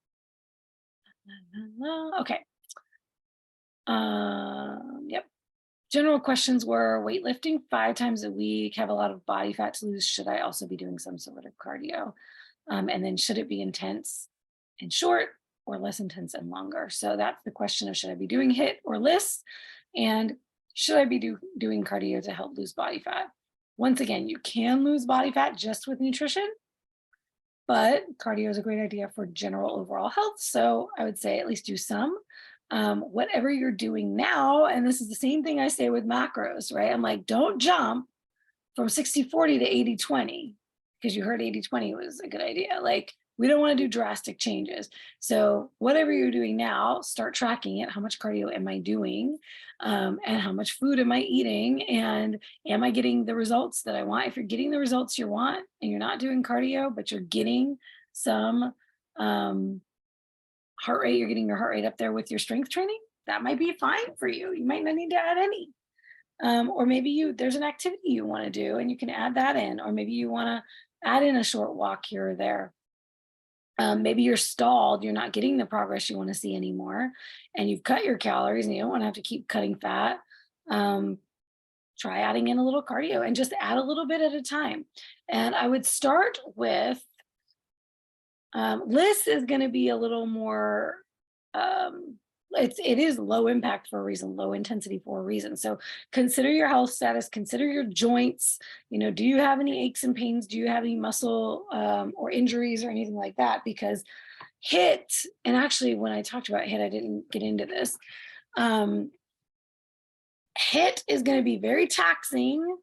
Okay. Yep. General questions were weightlifting 5 times a week, have a lot of body fat to lose. Should I also be doing some sort of cardio? And then should it be intense and short or less intense and longer? So that's the question of, should I be doing HIIT or LISS? And should I be doing cardio to help lose body fat? Once again, you can lose body fat just with nutrition, but cardio is a great idea for general overall health. So I would say at least do some. Whatever you're doing now, and this is the same thing I say with macros, right? I'm like, don't jump from 60-40 to 80-20 because you heard 80-20 was a good idea. Like, we don't want to do drastic changes. So whatever you're doing now, start tracking it. How much cardio am I doing? And how much food am I eating? And am I getting the results that I want? If you're getting the results you want and you're not doing cardio, but you're getting some heart rate, you're getting your heart rate up there with your strength training, that might be fine for you. You might not need to add any. Or maybe there's an activity you want to do and you can add that in, or maybe you want to add in a short walk here or there. Maybe you're stalled, you're not getting the progress you want to see anymore, and you've cut your calories and you don't want to have to keep cutting fat. Try adding in a little cardio and just add a little bit at a time. And I would start with, LISS is going to be a little more, it is low impact for a reason, low intensity for a reason. So consider your health status, consider your joints. You know, do you have any aches and pains? Do you have any muscle or injuries or anything like that? Because HIIT, and actually when I talked about HIIT, I didn't get into this. HIIT is going to be very taxing,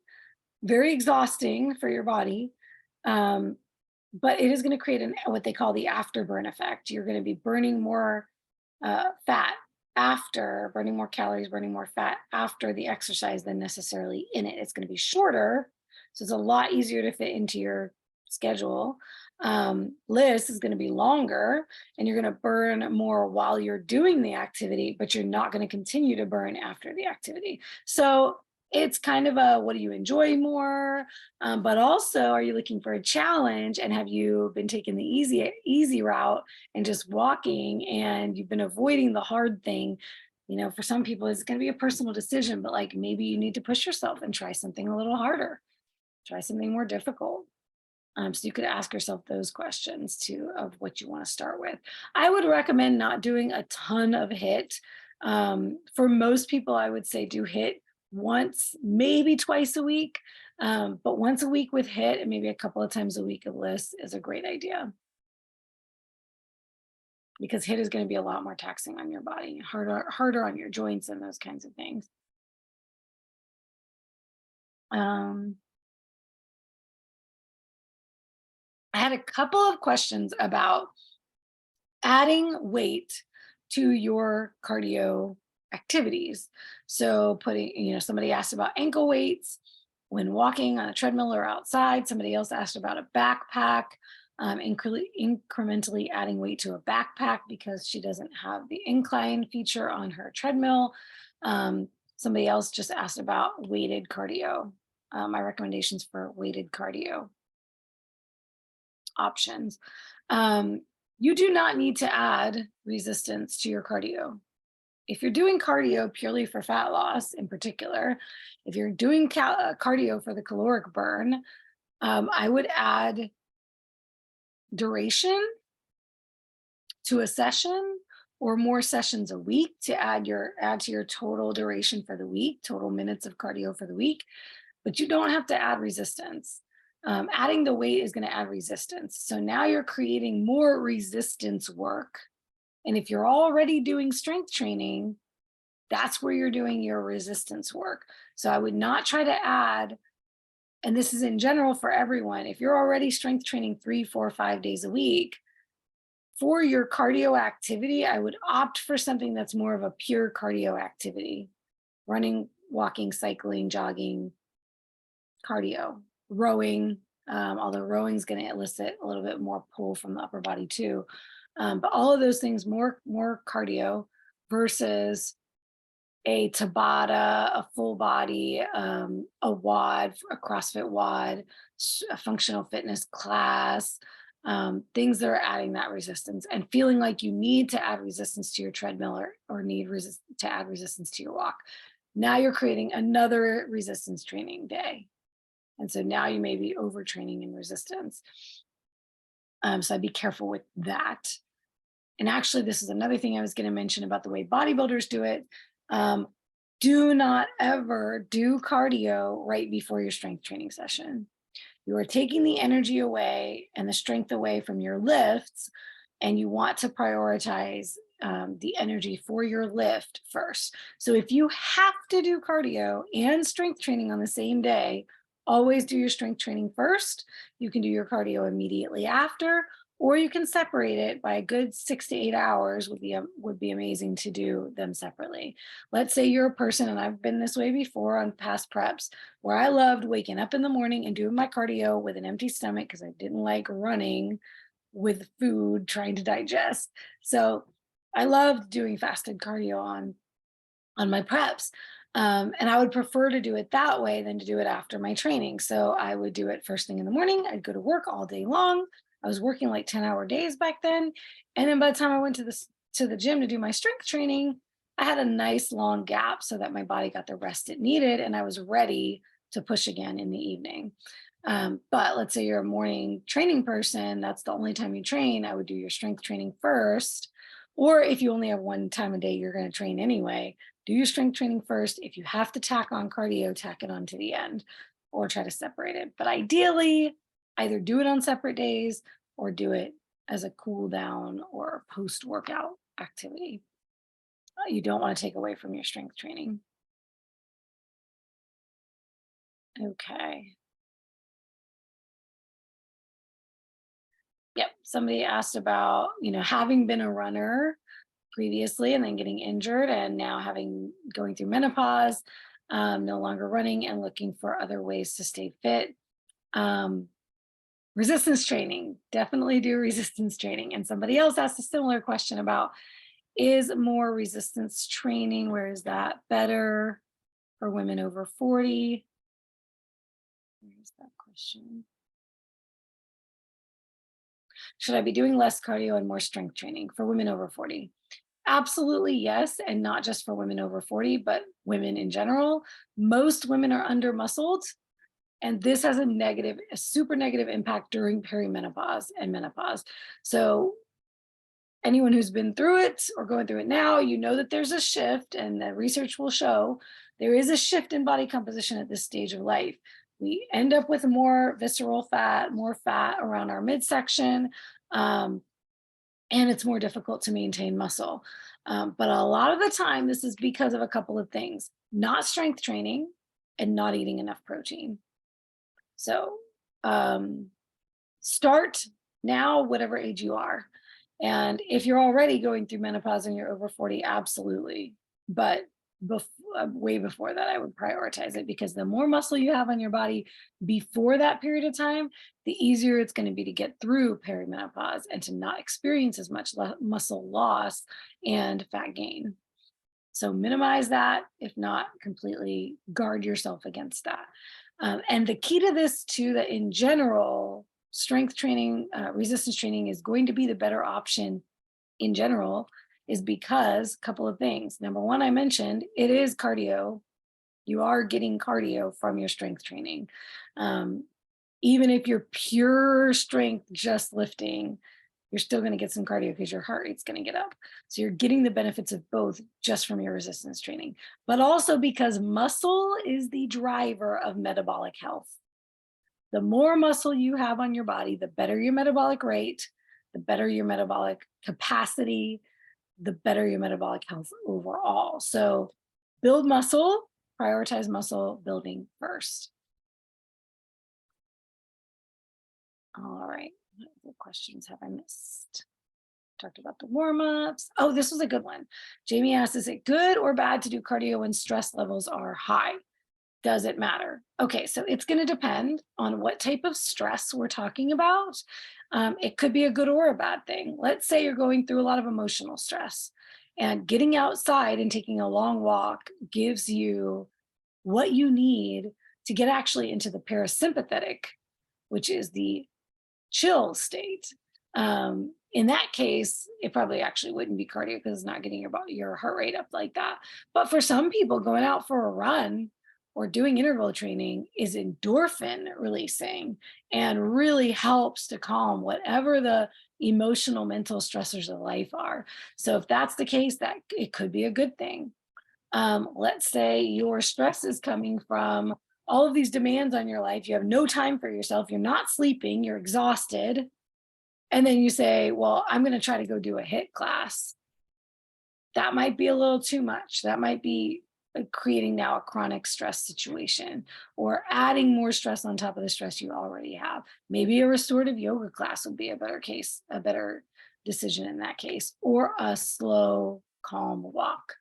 very exhausting for your body. but it is going to create what they call the afterburn effect. You're going to be burning more fat after, burning more calories, burning more fat after the exercise than necessarily in it. It's going to be shorter, so it's a lot easier to fit into your schedule. LISS is going to be longer, and you're going to burn more while you're doing the activity, but you're not going to continue to burn after the activity. So it's kind of a, what do you enjoy more? But also, are you looking for a challenge, and have you been taking the easy route and just walking, and you've been avoiding the hard thing? You know, for some people, it's going to be a personal decision, but like maybe you need to push yourself and try something a little harder, try something more difficult. So you could ask yourself those questions too of what you want to start with. I would recommend not doing a ton of HIIT. For most people, I would say do HIIT once, maybe twice a week. But once a week with HIIT and maybe a couple of times a week of LISS is a great idea, because HIIT is going to be a lot more taxing on your body, harder on your joints and those kinds of things. I had a couple of questions about adding weight to your cardio activities. So somebody asked about ankle weights when walking on a treadmill or outside. Somebody else asked about a backpack, incrementally adding weight to a backpack because she doesn't have the incline feature on her treadmill. Somebody else just asked about weighted cardio. My recommendations for weighted cardio options. You do not need to add resistance to your cardio. If you're doing cardio purely for fat loss in particular, if you're doing cardio for the caloric burn, I would add duration to a session or more sessions a week to add to your total duration for the week, total minutes of cardio for the week, but you don't have to add resistance. Adding the weight is going to add resistance. So now you're creating more resistance work. And if you're already doing strength training, that's where you're doing your resistance work. So I would not try to add, and this is in general for everyone, if you're already strength training 3, 4, 5 days a week, for your cardio activity, I would opt for something that's more of a pure cardio activity: running, walking, cycling, jogging, cardio, rowing, although rowing is going to elicit a little bit more pull from the upper body too. But all of those things, more cardio versus a Tabata, a full body, a WOD, a CrossFit WOD, a functional fitness class, things that are adding that resistance and feeling like you need to add resistance to your treadmill or need to add resistance to your walk. Now you're creating another resistance training day. And so now you may be overtraining in resistance. So I'd be careful with that. And actually, this is another thing I was going to mention about the way bodybuilders do it. Do not ever do cardio right before your strength training session. You are taking the energy away and the strength away from your lifts, and you want to prioritize the energy for your lift first. So if you have to do cardio and strength training on the same day, always do your strength training first. You can do your cardio immediately after, or you can separate it by a good 6 to 8 hours. Would be amazing to do them separately. Let's say you're a person, and I've been this way before on past preps, where I loved waking up in the morning and doing my cardio with an empty stomach because I didn't like running with food trying to digest. So I loved doing fasted cardio on my preps. And I would prefer to do it that way than to do it after my training. So I would do it first thing in the morning. I'd go to work all day long. I was working like 10-hour days back then. And then by the time I went to the gym to do my strength training, I had a nice long gap so that my body got the rest it needed and I was ready to push again in the evening. But let's say you're a morning training person, that's the only time you train, I would do your strength training first. Or if you only have one time a day you're going to train anyway, do your strength training first. If you have to tack on cardio, tack it on to the end or try to separate it. But ideally, either do it on separate days or do it as a cool down or post workout activity. You don't want to take away from your strength training. Okay. Yep. Somebody asked about, having been a runner previously and then getting injured and now going through menopause, no longer running and looking for other ways to stay fit. Um, Resistance training, definitely do resistance training. And somebody else asked a similar question about, is more resistance training, where is that better for women over 40? Where's that question? Should I be doing less cardio and more strength training for women over 40? Absolutely, yes. And not just for women over 40, but women in general. Most women are under muscled. And this has a super negative impact during perimenopause and menopause. So anyone who's been through it or going through it now, you know that there's a shift, and the research will show there is a shift in body composition at this stage of life. We end up with more visceral fat, more fat around our midsection, and it's more difficult to maintain muscle. But a lot of the time, this is because of a couple of things: not strength training and not eating enough protein. So start now, whatever age you are. And if you're already going through menopause and you're over 40, absolutely. But way before that, I would prioritize it, because the more muscle you have on your body before that period of time, the easier it's going to be to get through perimenopause and to not experience as much muscle loss and fat gain. So minimize that, if not completely guard yourself against that. And the key to this too, that in general, strength training, resistance training is going to be the better option in general, is because a couple of things. Number one, I mentioned, it is cardio. You are getting cardio from your strength training. Even if you're pure strength, just lifting, you're still going to get some cardio because your heart rate's going to get up. So you're getting the benefits of both just from your resistance training, but also because muscle is the driver of metabolic health. The more muscle you have on your body, the better your metabolic rate, the better your metabolic capacity, the better your metabolic health overall. So build muscle, prioritize muscle building first. All right. What questions have I missed? Talked about the warm-ups. Oh, this was a good one. Jamie asked, is it good or bad to do cardio when stress levels are high? Does it matter? Okay, so it's going to depend on what type of stress we're talking about. It could be a good or a bad thing. Let's say you're going through a lot of emotional stress, and getting outside and taking a long walk gives you what you need to get actually into the parasympathetic, which is the chill state. In that case, it probably actually wouldn't be cardio because it's not getting your heart rate up like that. But for some people, going out for a run or doing interval training is endorphin releasing and really helps to calm whatever the emotional, mental stressors of life are. So if that's the case, that it could be a good thing. Let's say your stress is coming from all of these demands on your life. You have no time for yourself. You're not sleeping. You're exhausted. And then you say, well, I'm going to try to go do a HIIT class. That might be a little too much. That might be creating now a chronic stress situation, or adding more stress on top of the stress you already have. Maybe a restorative yoga class would be a better decision in that case, or a slow, calm walk.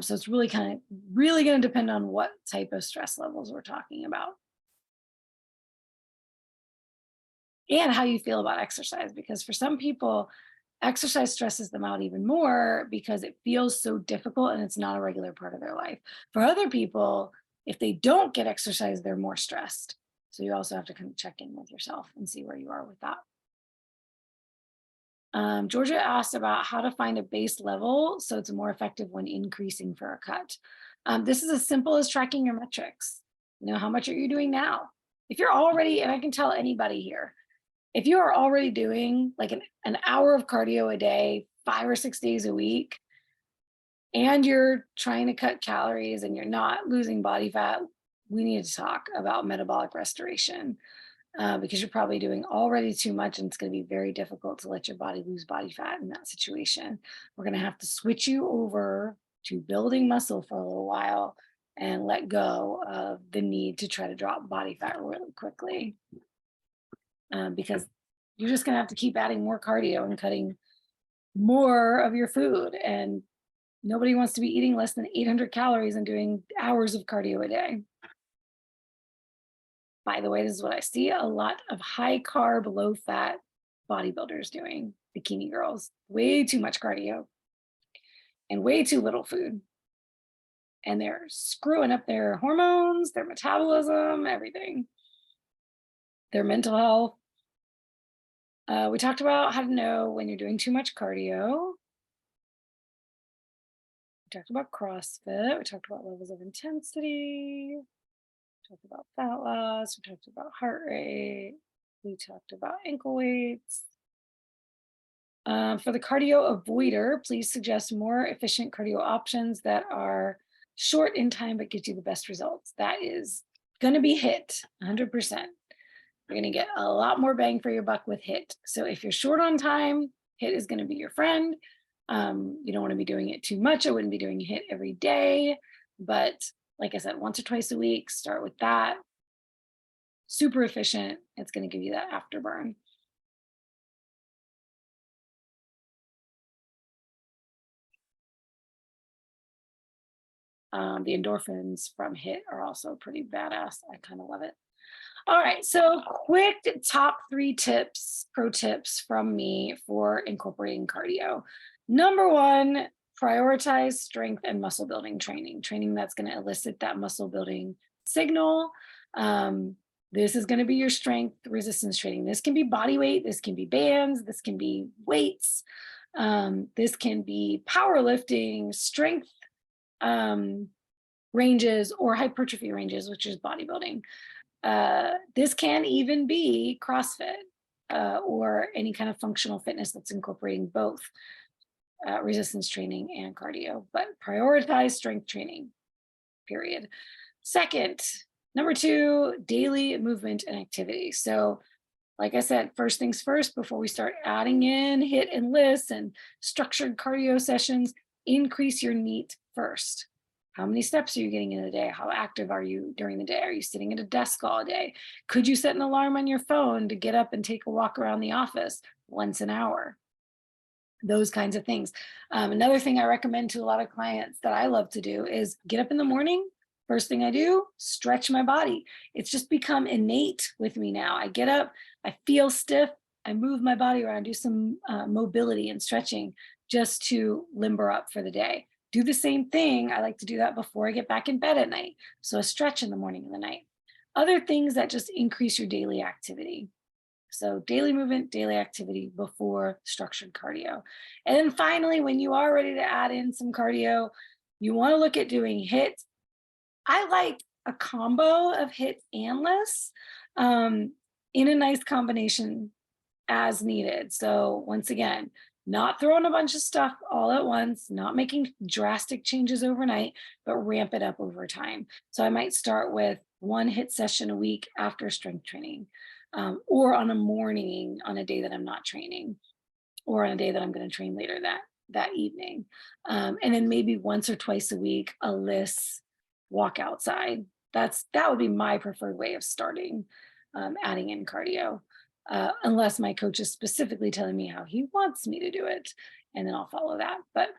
So it's really going to depend on what type of stress levels we're talking about. And how you feel about exercise, because for some people, exercise stresses them out even more because it feels so difficult and it's not a regular part of their life. For other people, if they don't get exercise, they're more stressed. So you also have to kind of check in with yourself and see where you are with that. Georgia asked about how to find a base level so it's more effective when increasing for a cut. This is as simple as tracking your metrics. How much are you doing now? If you're already, and I can tell anybody here, if you are already doing like an hour of cardio a day, 5 or 6 days a week, and you're trying to cut calories and you're not losing body fat, we need to talk about metabolic restoration, because you're probably doing already too much, and it's going to be very difficult to let your body lose body fat in that situation. We're going to have to switch you over to building muscle for a little while and let go of the need to try to drop body fat really quickly. Because You're just going to have to keep adding more cardio and cutting more of your food. And nobody wants to be eating less than 800 calories and doing hours of cardio a day. By the way, this is what I see a lot of high carb, low fat bodybuilders doing, bikini girls. Way too much cardio and way too little food. And they're screwing up their hormones, their metabolism, everything, their mental health. We talked about how to know when you're doing too much cardio. We talked about CrossFit. We talked about levels of intensity. We talked about fat loss. We talked about heart rate. We talked about ankle weights. For the cardio avoider, please suggest more efficient cardio options that are short in time but gives you the best results. That is going to be HIIT, 100%. You're going to get a lot more bang for your buck with HIIT. So if you're short on time, HIIT is going to be your friend. You don't want to be doing it too much. I wouldn't be doing HIIT every day, but like I said, once or twice a week, start with that. Super efficient. It's going to give you that afterburn. The endorphins from HIIT are also pretty badass. I kind of love it. All right, so quick top 3 tips, pro tips from me for incorporating cardio. Number 1, prioritize strength and muscle building training that's going to elicit that muscle building signal. This is going to be your strength resistance training. This can be body weight, this can be bands, this can be weights, this can be powerlifting, strength ranges, or hypertrophy ranges, which is bodybuilding. This can even be CrossFit or any kind of functional fitness that's incorporating both resistance training and cardio, but prioritize strength training, period. Second, number 2, daily movement and activity. So like I said, first things first, before we start adding in HIIT and LISS and structured cardio sessions, increase your NEAT first. How many steps are you getting in a day? How active are you during the day? Are you sitting at a desk all day? Could you set an alarm on your phone to get up and take a walk around the office once an hour? Those kinds of things. Another thing I recommend to a lot of clients that I love to do is get up in the morning. First thing I do, stretch my body. It's just become innate with me now. I get up, I feel stiff, I move my body around, do some mobility and stretching just to limber up for the day. Do the same thing. I like to do that before I get back in bed at night. So a stretch in the morning and the night. Other things that just increase your daily activity. So daily movement, daily activity before structured cardio. And then finally, when you are ready to add in some cardio, you want to look at doing HIIT. I like a combo of HIIT and LISS in a nice combination as needed. So once again, not throwing a bunch of stuff all at once, not making drastic changes overnight, but ramp it up over time. So I might start with 1 HIIT session a week after strength training, or on a morning on a day that I'm not training, or on a day that I'm going to train later that evening. And then maybe once or twice a week, a LISS walk outside. That would be my preferred way of starting adding in cardio. Unless my coach is specifically telling me how he wants me to do it, and then I'll follow that. But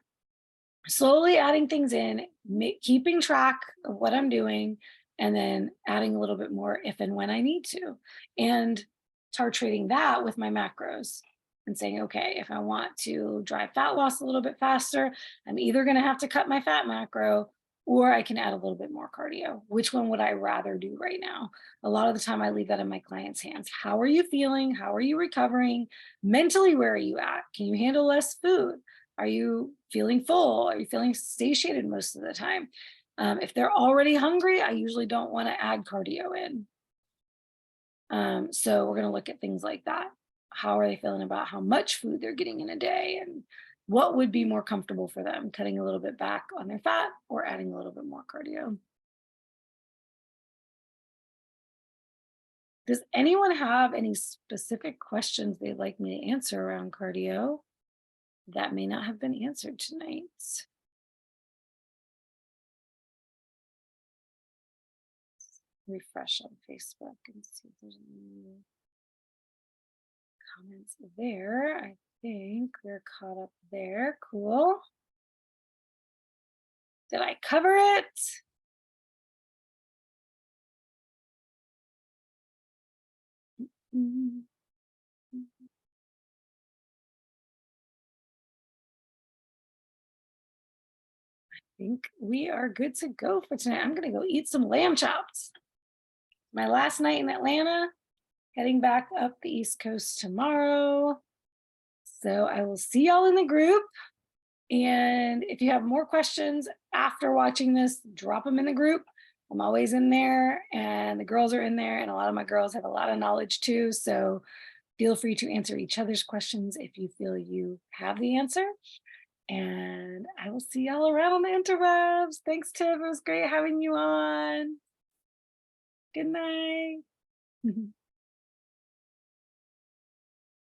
slowly adding things in, keeping track of what I'm doing, and then adding a little bit more if and when I need to, and titrating that with my macros and saying, okay, if I want to drive fat loss a little bit faster, I'm either going to have to cut my fat macro, or I can add a little bit more cardio. Which one would I rather do right now? A lot of the time I leave that in my clients' hands. How are you feeling? How are you recovering? Mentally, where are you at? Can you handle less food? Are you feeling full? Are you feeling satiated most of the time? If they're already hungry, I usually don't want to add cardio in. So we're going to look at things like that. How are they feeling about how much food they're getting in a day, and what would be more comfortable for them, cutting a little bit back on their fat or adding a little bit more cardio. Does anyone have any specific questions they'd like me to answer around cardio that may not have been answered tonight? Refresh on Facebook and see if there's any comments there. I think we're caught up there. Cool. Did I cover it? Mm. I think we are good to go for tonight. I'm gonna go eat some lamb chops. My last night in Atlanta, heading back up the East Coast tomorrow. So I will see y'all in the group. And if you have more questions after watching this, drop them in the group. I'm always in there, and the girls are in there, and a lot of my girls have a lot of knowledge too. So feel free to answer each other's questions if you feel you have the answer. And I will see y'all around on the interwebs. Thanks, Tiff. It was great having you on. Good night.